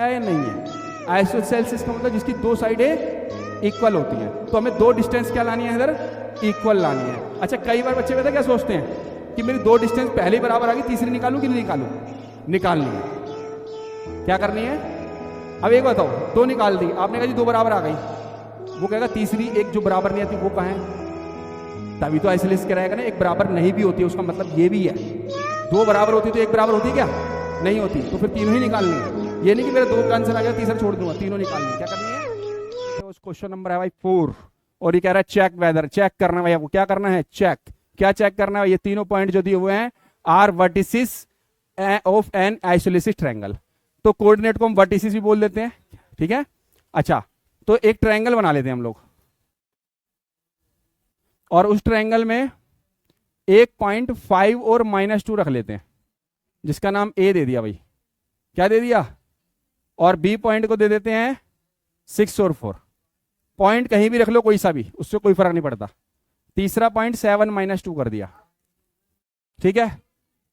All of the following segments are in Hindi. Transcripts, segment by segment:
है या नहीं है? आइसोसेल्सिस का मतलब जिसकी दो साइडें इक्वल होती हैं। तो हमें दो डिस्टेंस क्या लानी है इधर? इक्वल लानी है। अच्छा, कई बार बच्चे पता क्या सोचते हैं कि मेरी दो डिस्टेंस पहले ही बराबर आ गई, तीसरी निकालूं कि नहीं निकालूं? निकालनी है। क्या करनी है? अब एक बताओ, दो निकाल दी आपने, कहा जी दो बराबर आ गई, वो कहेगा तीसरी एक जो बराबर नहीं आती वो कहाँ है? तभी तो आइसोसेल्सिस कराएगा ना। एक बराबर नहीं भी होती है उसका मतलब ये भी है, दो बराबर होती तो एक बराबर होती क्या? नहीं होती। तो फिर तीनों ही निकालनी है। ये नहीं कि मेरा दो का आंसर आ गया तीसरा छोड़ दूंगा, तीनों निकालनी है। क्या करनी है? तो उस क्वेश्चन नंबर है भाई 4 और ये कह रहा है चेक वेदर। चेक करना है भैया, वो क्या करना है? चेक। क्या चेक करना है? ये तीनों पॉइंट जो दिए हुए हैं are vertices of an isosceles triangle. तो कोऑर्डिनेट को हम वर्टिसिस भी बोल देते हैं, ठीक है। अच्छा, तो एक ट्रायंगल बना लेते हैं हम लोग और उस ट्रायंगल में एक पॉइंट 5 और -2 रख लेते हैं, जिसका नाम ए दे दिया भाई। क्या दे दिया? और बी पॉइंट को दे देते हैं 6 और 4। पॉइंट कहीं भी रख लो, कोई सा भी, उससे कोई फर्क नहीं पड़ता। तीसरा पॉइंट 7 -2 कर दिया, ठीक है।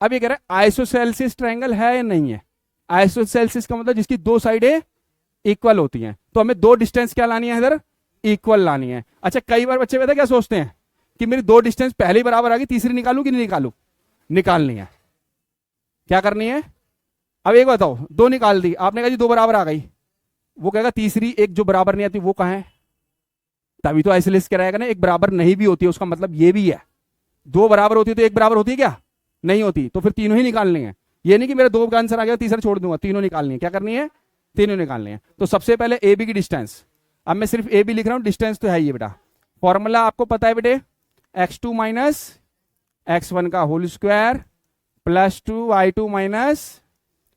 अब ये कह रहा है आइसोसेल्सिस ट्रायंगल है या नहीं है? आइसोसेल्सिस का मतलब जिसकी दो साइडें इक्वल होती हैं। तो हमें दो डिस्टेंस क्या लानी है इधर? इक्वल लानी है। अच्छा, कई बार बच्चे पता क्या सोचते हैं कि मेरी दो डिस्टेंस पहले ही बराबर आ गई, तीसरी निकालूं कि नहीं निकालूं? निकालनी है। क्या करनी है? अब एक बताओ, दो निकाल दी आपने, कहा जी दो बराबर आ गई, वो कहेगा तीसरी एक जो बराबर नहीं आती वो कहाँ है? तभी तो आइसोसेल्सिस कराएगा ना। एक बराबर नहीं भी होती है उसका मतलब ये भी है, दो बराबर होती है तो एक बराबर होती है क्या? नहीं होती। तो फिर तीनों ही निकालनी है। ये नहीं कि मेरा दो का आंसर आ गया तीसरा छोड़ दूंगा, तीनों निकालनी है। क्या करनी है? तीनों निकालनी है। तो सबसे पहले ए बी की डिस्टेंस, अब मैं सिर्फ ए बी लिख रहा हूं, डिस्टेंस तो है ये बेटा। फॉर्मूला आपको पता है बेटे, x2 माइनस x1 का whole square plus 2 y2 minus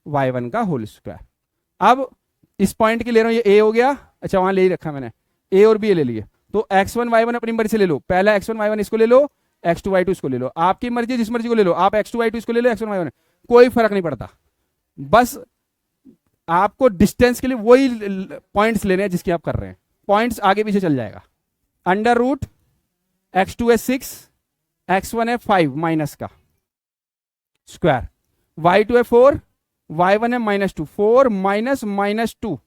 y1 का होल स्क्वायर। अब इस पॉइंट के ले रहा हूं, ये a हो गया। अच्छा, वहां ले ही रखा मैंने, a और b ले लिए। तो x1 y1 अपनी मर्जी से ले लो, पहला x1 y1 इसको ले लो, x2 y2 इसको ले लो, आपकी मर्जी, जिस मर्जी को ले लो आप। x2 y2 इसको ले लो, x1 y1, कोई फर्क नहीं पड़ता। बस आपको डिस्टेंस के लिए वही पॉइंट्स लेने हैं जिसकी आप कर रहे हैं। पॉइंट्स आगे पीछे चल जाएगा। अंडर रूट x2 है 6, x1 है 5 माइनस का स्क्वायर, y2 है 4, y1 है -2, 4 माइनस -2।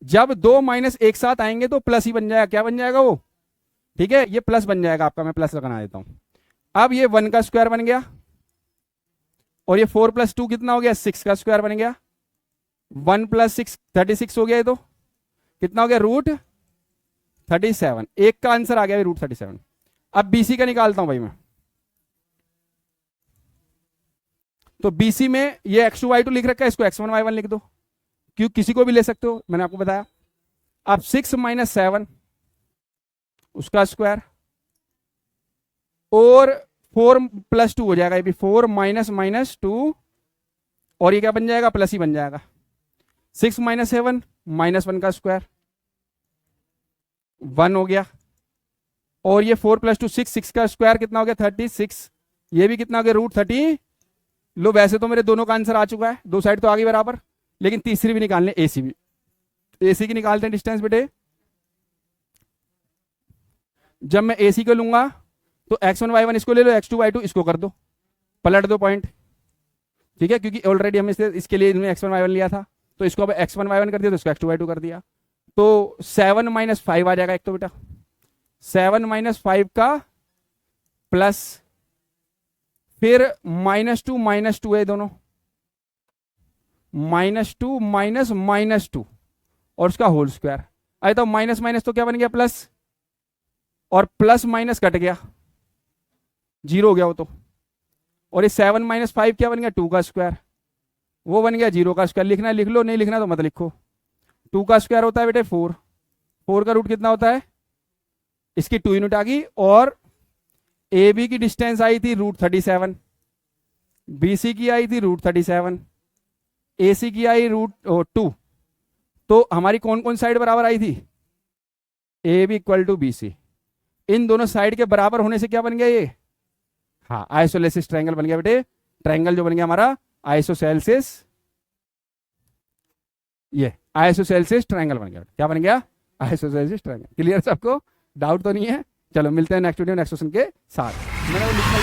जब दो माइनस एक साथ आएंगे तो प्लस ही बन जाएगा। क्या बन जाएगा वो? ठीक है, ये प्लस बन जाएगा आपका, मैं प्लस लगाना देता हूं। अब ये 1 का स्क्वायर बन गया और ये 4 + 2 कितना हो गया? 6 का स्क्वायर बन गया। 1 + 6 36 हो गया। ये तो कितना हो गया? √37। एक का आंसर आ गया √37। अब बीसी का निकालता हूं भाई मैं। तो बीसी में ये x2 y2 लिख रखा है, इसको x1 y1 लिख दो, क्यों किसी को भी ले सकते हो, मैंने आपको बताया। अब 6 - 7 उसका स्क्वायर और 4 + 2 हो जाएगा, ये भी 4 माइनस -2 और ये क्या बन जाएगा? प्लस ही बन जाएगा। 6 - 7 -1 का स्क्वायर 1 हो गया और ये 4 + 2 6 का स्क्वायर कितना हो गया? 36। ये भी कितना हो गया? √30। लो, वैसे तो मेरे दोनों का आंसर आ चुका है, दो साइड तो आ गई बराबर, लेकिन तीसरी भी निकालने, एसी भी। एसी की निकालते हैं डिस्टेंस बेटे। जब मैं एसी को लूंगा तो x1 y1 इसको ले लो, x2 y2 इसको कर दो, पलट दो पॉइंट, ठीक है, क्योंकि ऑलरेडी हमने इसके लिए x1 y1 लिया था। तो इसको अब x1 y1 कर दिया तो इसको x2 y2 कर दिया। तो 7 - 5 आ जाएगा एक तो बेटा, 7 - 5 का प्लस, फिर -2 -2 है दोनों, -2 माइनस -2 और उसका होल स्क्वायर। अरे तो माइनस माइनस तो क्या बन गया? प्लस, और प्लस माइनस कट गया, 0 हो गया वो तो। और ये 7 - 5 क्या बन गया? 2 का स्क्वायर, वो बन गया 0 का स्क्वायर। लिखना है लिख लो, नहीं लिखना तो मत लिखो। 2 का स्क्वायर होता है बेटे 4, 4 का रूट कितना होता है? इसकी 2 यूनिट आ गई। और ए बी की डिस्टेंस आई थी √37, BC की आई थी √37, AC की आई √2। तो हमारी कौन कौन साइड बराबर आई थी? AB = BC। इन दोनों साइड के बराबर होने से क्या बन गया ये? हाँ, आइसोसेल्सिस ट्रायंगल बन गया बेटे। ट्रायंगल जो बन गया हमारा आइसोसेल्सिस, ये आइसोसेल्सिस ट्रायंगल बन गया। क्या बन गया? आइसोसेल्सिस ट्रायंगल। क्लियर सबको? डाउट तो नहीं है? चलो मिलते हैं नेक्स्ट वीडियो नेक्स्ट क्वेश्चन के साथ। मैंने वो लिखा